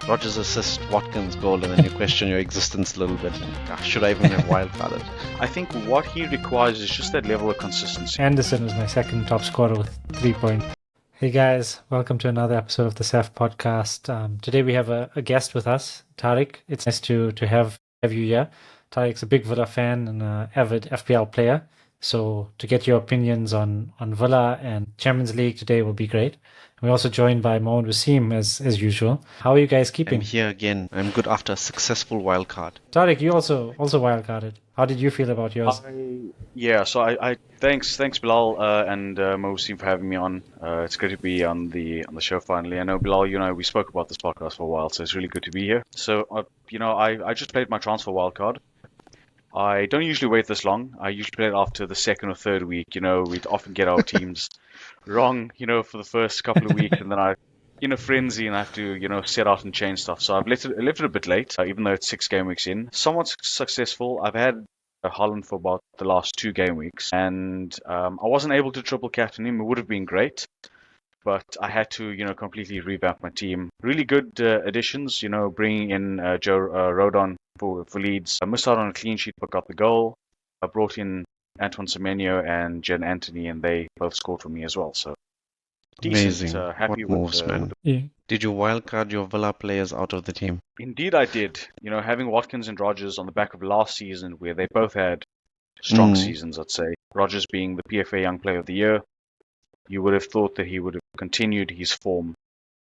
Rodgers assist, Watkins goal, and then you question your existence a little bit. Should I even have wildcarded? I think what he requires is just that level of consistency. Anderson was my second top scorer with 3 points. Hey guys, welcome to another episode of the SAFF Podcast. Today we have a guest with us, Taariq. It's nice to have you here. Taariq's a big Villa fan and an avid FPL player. So to get your opinions on Villa and Champions League today will be great. We're also joined by Mohammed Waseem as usual. How are you guys keeping? I'm here again. I'm good after a successful wildcard. Taariq, you also wildcarded. How did you feel about yours? I thanks Bilal and Waseem for having me on. It's good to be on the show finally. I know Bilal, we spoke about this podcast for a while, so it's really good to be here. So I just played my transfer wildcard. I don't usually wait this long. I usually play it after the second or third week. We'd often get our teams wrong, for the first couple of weeks, and then I, frenzy, and I have to, set out and change stuff. So I've left it a bit late, even though it's 6 game weeks in. Somewhat successful. I've had Haaland for about the last 2 game weeks, and I wasn't able to triple captain him. It would have been great, but I had to, completely revamp my team. Really good additions, bringing in Joe Rodon for Leeds. I missed out on a clean sheet but got the goal. I brought in Antoine Semenyo and Jen Anthony, and they both scored for me as well. So decent. Amazing. Happy what with moves, man. Yeah. Did you wildcard your Villa players out of the team? Indeed, I did. Having Watkins and Rodgers on the back of last season, where they both had strong seasons, I'd say. Rodgers being the PFA Young Player of the Year, you would have thought that he would have continued his form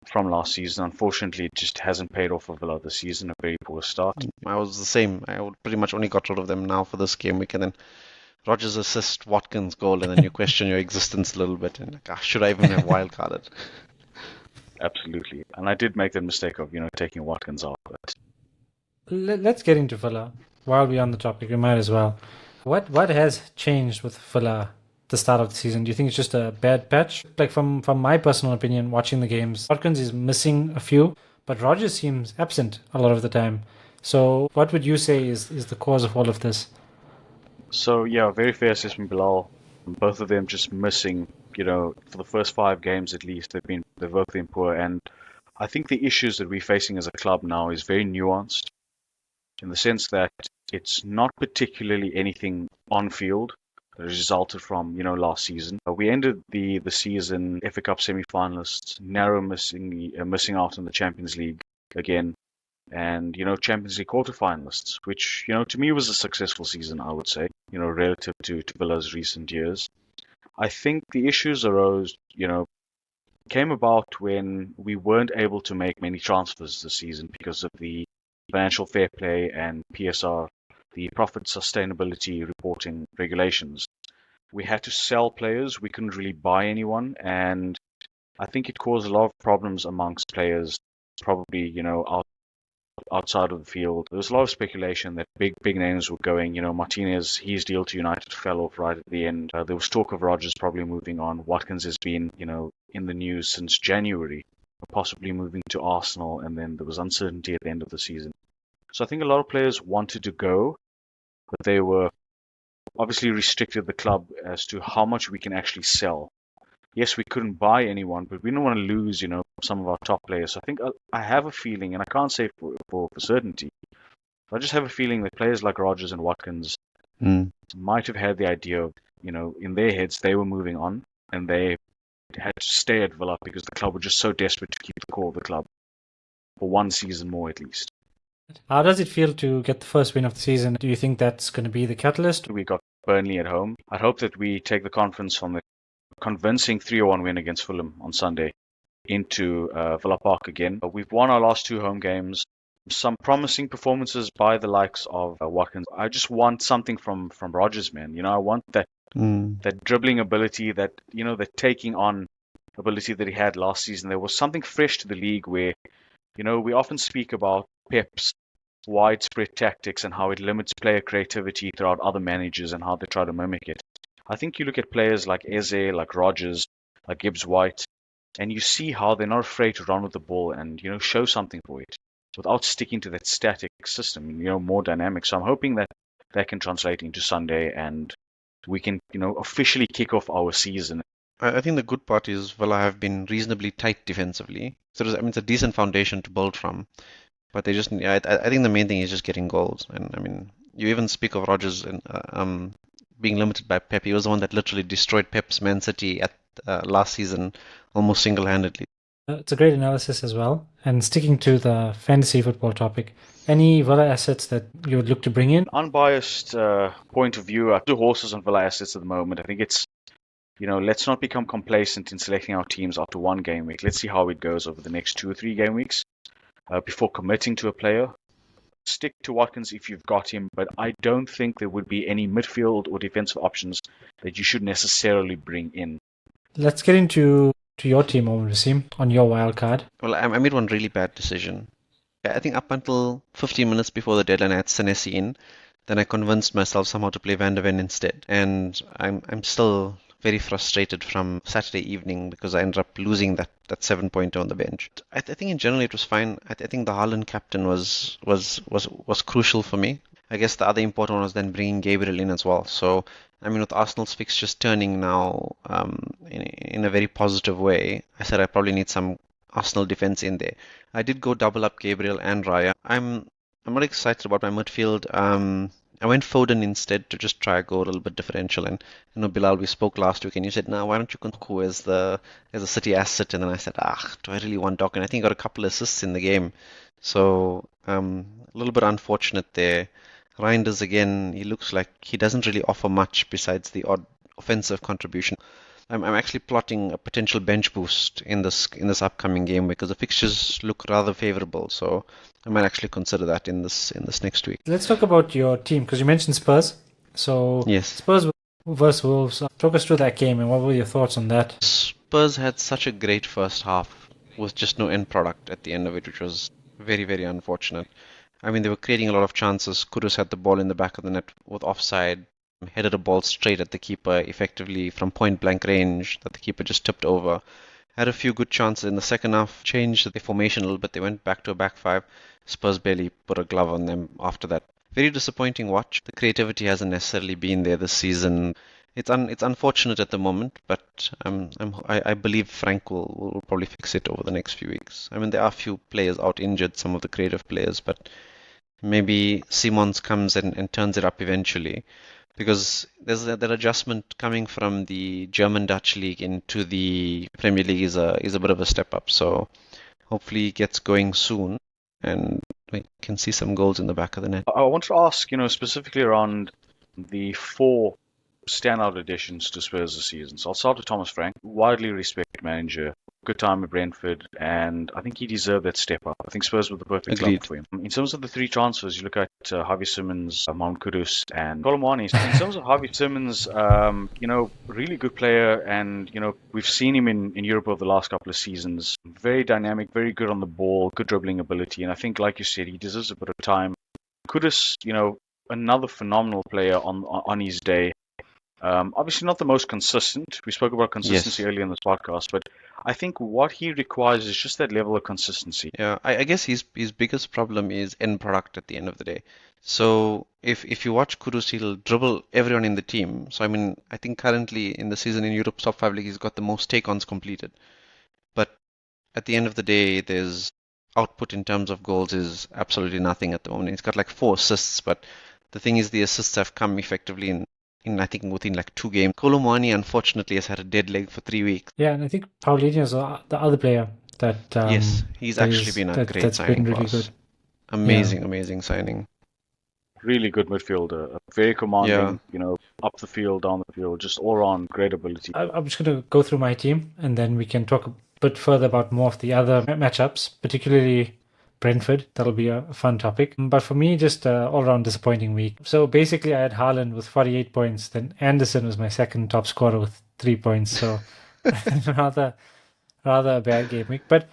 from last season. Unfortunately, it just hasn't paid off for Villa this season. A very poor start. I was the same. I pretty much only got rid of them now for this game week, and then Rodgers assist, Watkins goal, and then you question your existence a little bit. And should I even have wildcarded? Absolutely. And I did make the mistake of, taking Watkins off. But Let's get into Villa. While we're on the topic, we might as well. What has changed with Villa the start of the season? Do you think it's just a bad patch? Like from my personal opinion, watching the games, Watkins is missing a few, but Rodgers seems absent a lot of the time. So what would you say is the cause of all of this? So, yeah, very fair assessment, Bilal. Both of them just missing, for the first 5 games at least, they've both been poor. And I think the issues that we're facing as a club now is very nuanced in the sense that it's not particularly anything on field that resulted from, last season. We ended the season FA Cup semi-finalists, narrow missing out on the Champions League again. And, Champions League quarterfinalists, which, to me was a successful season, I would say, relative to Villa's recent years. I think the issues arose, came about when we weren't able to make many transfers this season because of the financial fair play and PSR, the profit sustainability reporting regulations. We had to sell players. We couldn't really buy anyone. And I think it caused a lot of problems amongst players, probably, outside of the field. There was a lot of speculation that big names were going. Martinez, his deal to United fell off right at the end. There was talk of Rodgers probably moving on. Watkins has been, in the news since January, possibly moving to Arsenal, and then there was uncertainty at the end of the season. So I think a lot of players wanted to go, but they were obviously restricted the club as to how much we can actually sell. Yes, we couldn't buy anyone, but we don't want to lose, some of our top players. So I think I have a feeling, and I can't say for certainty, but I just have a feeling that players like Rodgers and Watkins might have had the idea of, in their heads, they were moving on, and they had to stay at Villa because the club were just so desperate to keep the core of the club for 1 season more at least. How does it feel to get the first win of the season? Do you think that's going to be the catalyst? We got Burnley at home. I hope that we take the confidence from the convincing 3-1 win against Fulham on Sunday into Villa Park again. We've won our last 2 home games. Some promising performances by the likes of Watkins. I just want something from Rodgers, man. I want that dribbling ability, that that taking on ability that he had last season. There was something fresh to the league where, we often speak about Pep's widespread tactics and how it limits player creativity throughout other managers and how they try to mimic it. I think you look at players like Eze, like Rodgers, like Gibbs-White, and you see how they're not afraid to run with the ball and, show something for it without sticking to that static system, more dynamic. So I'm hoping that can translate into Sunday and we can, officially kick off our season I think the good part is Villa have been reasonably tight defensively. So it's a decent foundation to build from. But they just, yeah, I think the main thing is just getting goals. And I mean, you even speak of Rodgers and being limited by Pep. He was the one that literally destroyed Pep's Man City at last season almost single-handedly. It's a great analysis as well. And sticking to the fantasy football topic, any Villa assets that you would look to bring in? Unbiased point of view, I have two horses on Villa assets at the moment. I think it's, let's not become complacent in selecting our teams after one game week. Let's see how it goes over the next 2 or 3 game weeks before committing to a player. Stick to Watkins if you've got him, but I don't think there would be any midfield or defensive options that you should necessarily bring in. Let's get into your team, Mohammed Waseem, on your wild card. Well, I made one really bad decision. I think up until 15 minutes before the deadline, I had Senesi in. Then I convinced myself somehow to play Van der Ven instead. And I'm still very frustrated from Saturday evening because I ended up losing that 7-pointer on the bench. I think in general it was fine. I think the Haaland captain was crucial for me. I guess the other important one was then bringing Gabriel in as well. So, I mean, with Arsenal's fixtures turning now in a very positive way, I said I probably need some Arsenal defense in there. I did go double up Gabriel and Raya. I'm not excited about my midfield. I went Foden instead to just try to go a little bit differential. And Bilal, we spoke last week, and you said, "No, why don't you Kunku as a City asset?" And then I said, do I really want Doc? And I think he got a couple assists in the game, so a little bit unfortunate there. Reinders again, he looks like he doesn't really offer much besides the odd offensive contribution. I'm actually plotting a potential bench boost in this upcoming game because the fixtures look rather favourable. So I might actually consider that in this next week. Let's talk about your team because you mentioned Spurs. So yes, Spurs versus Wolves. Talk us through that game and what were your thoughts on that? Spurs had such a great first half with just no end product at the end of it, which was very, very unfortunate. I mean, they were creating a lot of chances. Kudus had the ball in the back of the net with offside, headed a ball straight at the keeper effectively from point blank range that the keeper just tipped over. Had a few good chances in the second half, changed the formation a little bit. They went back to a back five. Spurs barely put a glove on them after that. Very disappointing watch. The creativity hasn't necessarily been there this season. It's unfortunate at the moment, but I believe Frank will probably fix it over the next few weeks. I mean, there are a few players out injured, some of the creative players, but maybe Simons comes and turns it up eventually. Because there's that adjustment coming from the German-Dutch league into the Premier League is a bit of a step up. So hopefully it gets going soon and we can see some goals in the back of the net. I want to ask, specifically around the 4 standout additions to Spurs this season. So I'll start with Thomas Frank, widely respected manager, good time at Brentford, and I think he deserved that step up. I think Spurs were the perfect club for him. In terms of the 3 transfers, you look at Javi Simmons, Mount Kudus, and Colomwani. In terms of Javi Simmons, really good player, and we've seen him in Europe over the last couple of seasons. Very dynamic, very good on the ball, good dribbling ability, and I think, like you said, he deserves a bit of time. Kudus, another phenomenal player on his day. Obviously not the most consistent. We spoke about consistency earlier in this podcast, but I think what he requires is just that level of consistency. Yeah, I guess his biggest problem is end product at the end of the day. So if you watch Kudus, he'll dribble everyone in the team. So I mean, I think currently in the season in Europe's top 5 league, he's got the most take-ons completed. But at the end of the day, there's output in terms of goals is absolutely nothing at the moment. He's got like 4 assists, but the thing is the assists have come effectively in I think within like 2 games. Colomwani unfortunately has had a dead leg for 3 weeks. Yeah, and I think Paulinho is the other player that yes, he's actually been a great signing for us. Amazing signing. Really good midfielder, very commanding, up the field, down the field, just all around great ability. I'm just going to go through my team and then we can talk a bit further about more of the other matchups, particularly Brentford. That'll be a fun topic. But for me, just an all-round disappointing week. So basically, I had Haaland with 48 points. Then Anderson was my second top scorer with 3 points. So rather a bad game week. But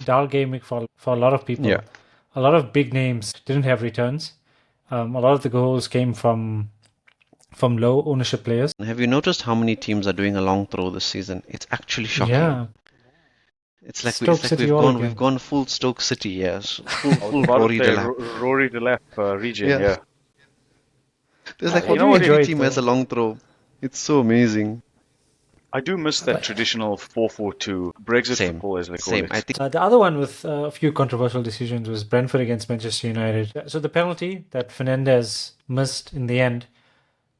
dull game week for a lot of people. Yeah. A lot of big names didn't have returns. A lot of the goals came from low ownership players. Have you noticed how many teams are doing a long throw this season? It's actually shocking. Yeah. It's like we've gone full Stoke City, yes. Full Rory Delap region, yeah. There's like every team has a long throw. It's so amazing. I do miss that traditional 4-4-2 Brexit Same, football, as they call same. it. I think The other one with a few controversial decisions was Brentford against Manchester United. So the penalty that Fernandes missed in the end,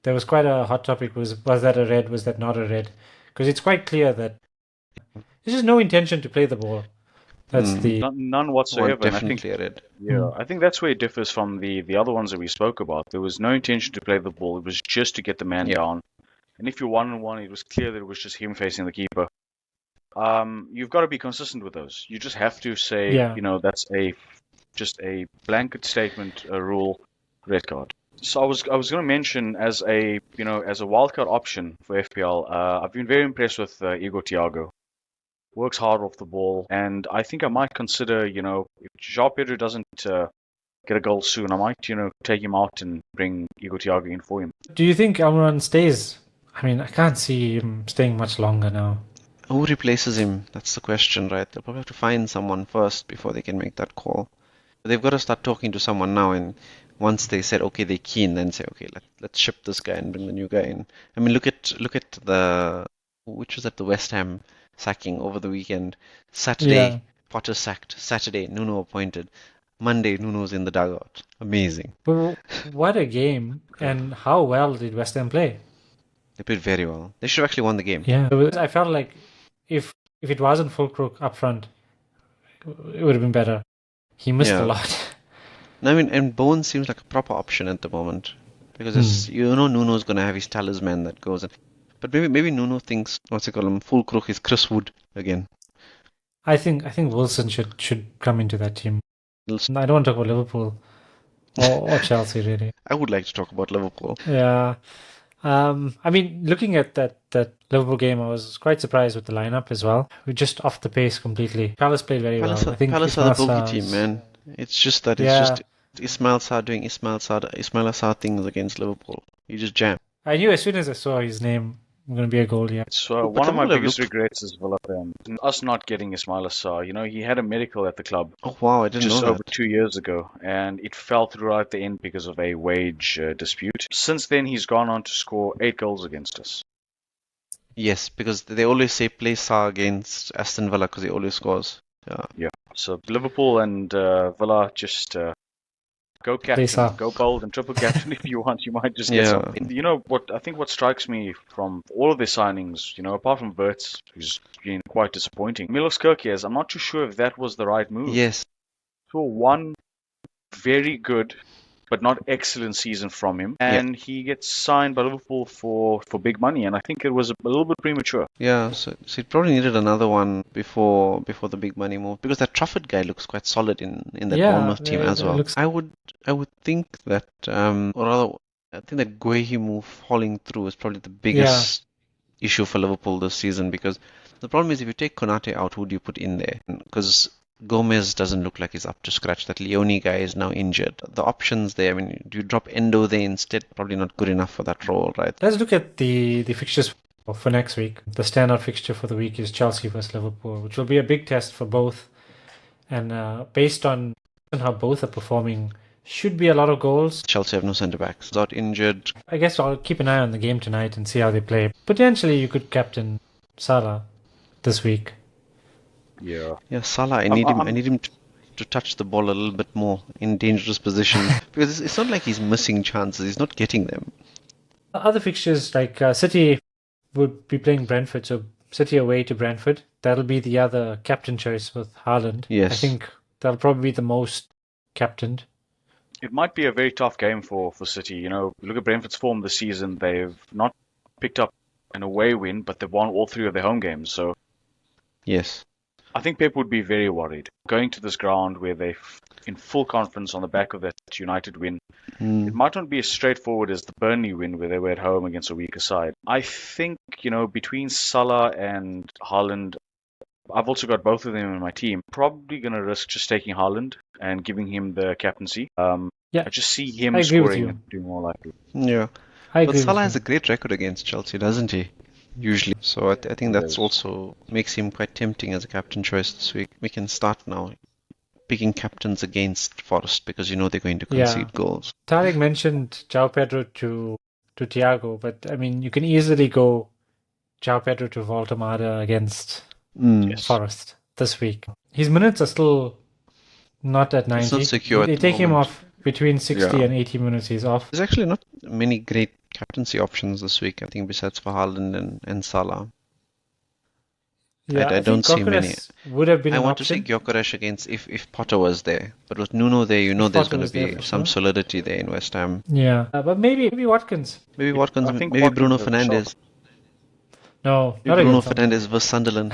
there was quite a hot topic. Was that a red? Was that not a red? Because it's quite clear that there's just no intention to play the ball. That's the None one whatsoever. And I think, definitely a red. yeah, I think that's where it differs from the other ones that we spoke about. There was no intention to play the ball. It was just to get the man Yeah. down. And if you're 1-on-1, it was clear that it was just him facing the keeper. You've got to be consistent with those. You just have to say, Yeah. that's just a blanket statement, a rule, red card. So I was going to mention as a wildcard option for FPL. I've been very impressed with Igor Thiago. Works hard off the ball, and I think I might consider, if João Pedro doesn't get a goal soon, I might, take him out and bring Igor Thiago in for him. Do you think Almiron stays? I mean, I can't see him staying much longer now. Who replaces him? That's the question, right? They'll probably have to find someone first before they can make that call. They've got to start talking to someone now, and once they said, okay, they're keen, then say, okay, let's ship this guy and bring the new guy in. I mean, look at which was at the West Ham sacking over the weekend. Saturday, Yeah. Potter sacked. Saturday, Nuno appointed. Monday, Nuno's in the dugout. Amazing. But what a game, and how well did West Ham play? They played very well. They should have actually won the game. Yeah, I felt like if it wasn't Fulcrook up front, it would have been better. He missed Yeah. a lot. I mean, and Bowen seems like a proper option at the moment because Nuno's going to have his talisman that goes in. But maybe Nuno thinks Fulcrook is Chris Wood again. I think Wilson should come into that team. I don't want to talk about Liverpool or Chelsea really. I would like to talk about Liverpool. Yeah. I mean, looking at that Liverpool game, I was quite surprised with the lineup as well. We're just off the pace completely. Palace played very well. I think Palace are the Ismail bulky team, man. It's just that Yeah. it's just Ismail Sarr doing Ismail Sarr things against Liverpool. You just jam. I knew as soon as I saw his name, I'm going to be a goal, yeah. So But one of my Liverpool have biggest looked- regrets as Villa fan, us not getting Ismail Sarr. He had a medical at the club Oh wow, I didn't just know over that. 2 years ago, and it fell through at the end because of a wage dispute. Since then, he's gone on to score 8 goals against us. Yes, because they always say play Sarr against Aston Villa because he always scores. Yeah. So Liverpool and Villa just go captain, Sarr. go bold and triple captain if you want. You might just get Yeah. something. You know what? I think what strikes me from all of their signings, apart from Wirtz, who's been quite disappointing, Milos Kerkez, I'm not too sure if that was the right move. Yes, So one very good but not excellent season from him, and he gets signed by Liverpool for big money, and I think it was a little bit premature. yeah. So he probably needed another one before the big money move because that Trafford guy looks quite solid in that Yeah, Bournemouth team yeah, as it well. looks- I would think that or rather I think that Guehi move falling through is probably the biggest issue for Liverpool this season because the problem is if you take Konate out, who do you put in there? Because Gomez doesn't look like he's up to scratch. That Leone guy is now injured. The options there, I mean, do you drop Endo there instead? Probably not good enough for that role, right? Let's look at the fixtures for next week. The standout fixture for the week is Chelsea versus Liverpool, which will be a big test for both. And based on how both are performing, should be a lot of goals. Chelsea have no centre backs. Out injured. I guess I'll keep an eye on the game tonight and see how they play. Potentially, you could captain Salah this week. Yeah. Yeah, Salah. I need him to touch the ball a little bit more in dangerous positions because it's not like he's missing chances. He's not getting them. Other fixtures like City would be playing Brentford, so City away to Brentford. That'll be the other captain choice with Haaland. Yes. I think that'll probably be the most captained. It might be a very tough game for City. Look at Brentford's form this season. They've not picked up an away win, but they've won all 3 of their home games. So Yes. I think Pep would be very worried going to this ground where they're in full confidence on the back of that United win. It might not be as straightforward as the Burnley win where they were at home against a weaker side. I think, between Salah and Haaland, I've also got both of them in my team. Probably going to risk just taking Haaland and giving him the captaincy. Yeah, I just see him I agree with scoring you. and doing more likely. Yeah. I But agree with Salah you. has a great record against Chelsea, doesn't he? Usually. So I think that's Yes. also makes him quite tempting as a captain choice this week. We can start now picking captains against Forest because they're going to concede goals. Taariq mentioned João Pedro to Thiago, but I mean, you can easily go João Pedro to Voltemada against Yes. Forest this week. His minutes are still not at 90. It's not secure They at the take him moment. off between 60 Yeah. and 80 minutes. He's off. There's actually not many great captaincy options this week, I think, besides for Haaland and Salah. Yeah, I don't see many. Gyökeres would have been I an want to option. see Gyökeres against if Potter was there. But with Nuno there, If there's Potter going was to there be for some sure. solidity there in West Ham. Yeah, but maybe Watkins. Maybe Yeah, Watkins, I think maybe Watkins Bruno has a shot. Fernandes. No, Maybe not Bruno against them. Fernandes versus Sunderland.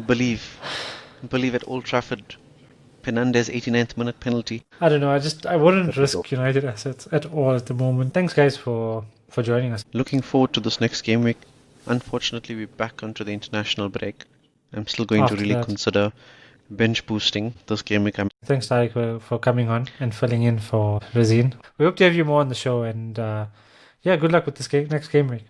Believe at Old Trafford. Fernandes 89th minute penalty. I don't know. I wouldn't That'd be risk cool. United assets at all at the moment. Thanks, guys, for joining us. Looking forward to this next game week. Unfortunately, we're back onto the international break. I'm still going After to really that. consider bench boosting this game week. Thanks, Taariq, for coming on and filling in for Razine. We hope to have you more on the show, and good luck with this next game week.